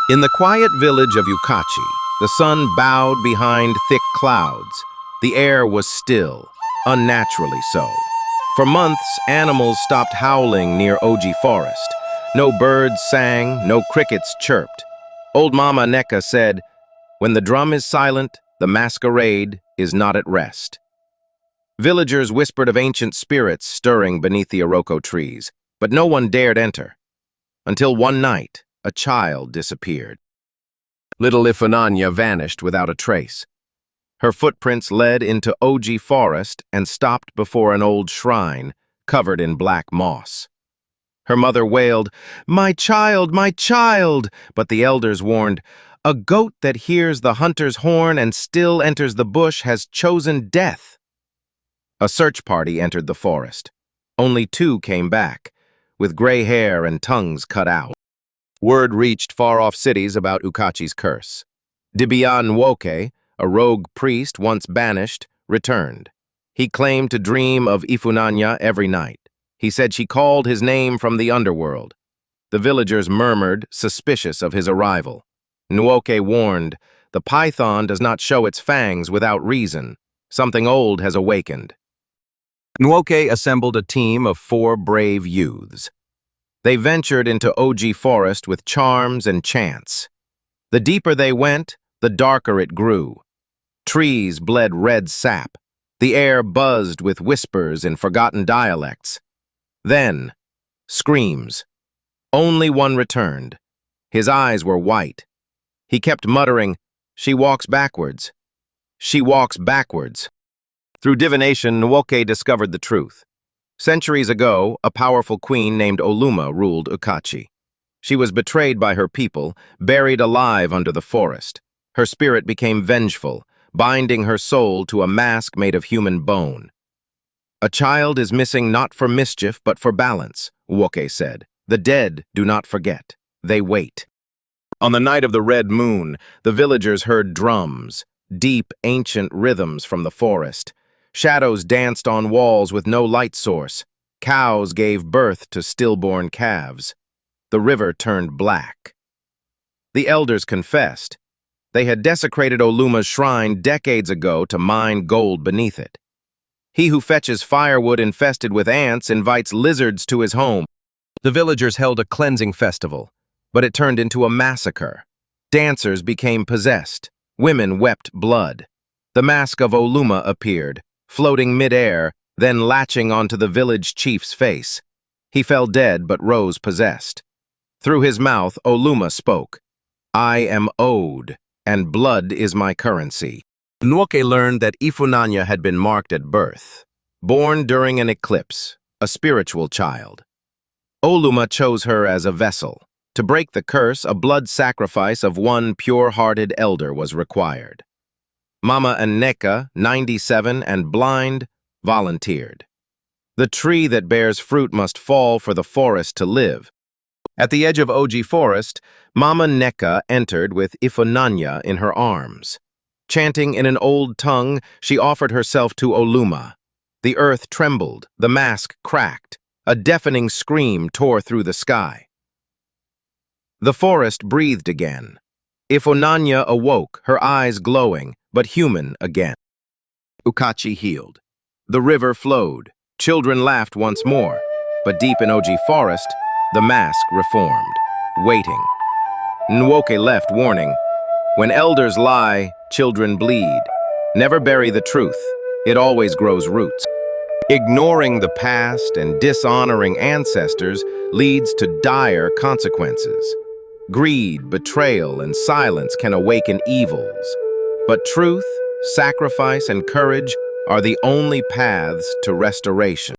In the quiet village of Ukachi, the sun bowed behind thick clouds. The air was still, unnaturally so. For months, animals stopped howling near Oji Forest. No birds sang, no crickets chirped. Old Mama Neka said, "When the drum is silent, the masquerade is not at rest." Villagers whispered of ancient spirits stirring beneath the Iroko trees, but no one dared enter. Until one night, a child disappeared. Little Ifunanya vanished without a trace. Her footprints led into Oji Forest and stopped before an old shrine covered in black moss. Her mother wailed, my child," but the elders warned, "A goat that hears the hunter's horn and still enters the bush has chosen death." A search party entered the forest. Only 2 came back, with gray hair and tongues cut out. Word reached far-off cities about Ukachi's curse. Dibia Nwoke, a rogue priest once banished, returned. He claimed to dream of Ifunanya every night. He said she called his name from the underworld. The villagers murmured, suspicious of his arrival. Nwoke warned, "The python does not show its fangs without reason. Something old has awakened." Nwoke assembled a team of 4 brave youths. They ventured into Oji Forest with charms and chants. The deeper they went, the darker it grew. Trees bled red sap. The air buzzed with whispers in forgotten dialects. Then, screams. Only one returned. His eyes were white. He kept muttering, "She walks backwards. She walks backwards." Through divination, Nwoke discovered the truth. Centuries ago, a powerful queen named Oluma ruled Ukachi. She was betrayed by her people, buried alive under the forest. Her spirit became vengeful, binding her soul to a mask made of human bone. "A child is missing not for mischief but for balance," Nwoke said. "The dead do not forget. They wait." On the night of the red moon, the villagers heard drums, deep, ancient rhythms from the forest. Shadows danced on walls with no light source. Cows gave birth to stillborn calves. The river turned black. The elders confessed. They had desecrated Oluma's shrine decades ago to mine gold beneath it. He who fetches firewood infested with ants invites lizards to his home. The villagers held a cleansing festival, but it turned into a massacre. Dancers became possessed. Women wept blood. The mask of Oluma appeared, floating mid-air, then latching onto the village chief's face. He fell dead but rose possessed. Through his mouth, Oluma spoke, "I am owed, and blood is my currency." Nwoke learned that Ifunanya had been marked at birth, born during an eclipse, a spiritual child. Oluma chose her as a vessel. To break the curse, a blood sacrifice of 1 pure-hearted elder was required. Mama Neka, 97 and blind, volunteered. The tree that bears fruit must fall for the forest to live. At the edge of Oji Forest, Mama Neka entered with Ifunanya in her arms. Chanting in an old tongue, she offered herself to Oluma. The earth trembled, the mask cracked. A deafening scream tore through the sky. The forest breathed again. Ifunanya awoke, her eyes glowing, but human again. Ukachi healed. The river flowed. Children laughed once more. But deep in Oji Forest, the mask reformed, waiting. Nwoke left, warning, "When elders lie, children bleed. Never bury the truth. It always grows roots." Ignoring the past and dishonoring ancestors leads to dire consequences. Greed, betrayal, and silence can awaken evils. But truth, sacrifice, and courage are the only paths to restoration.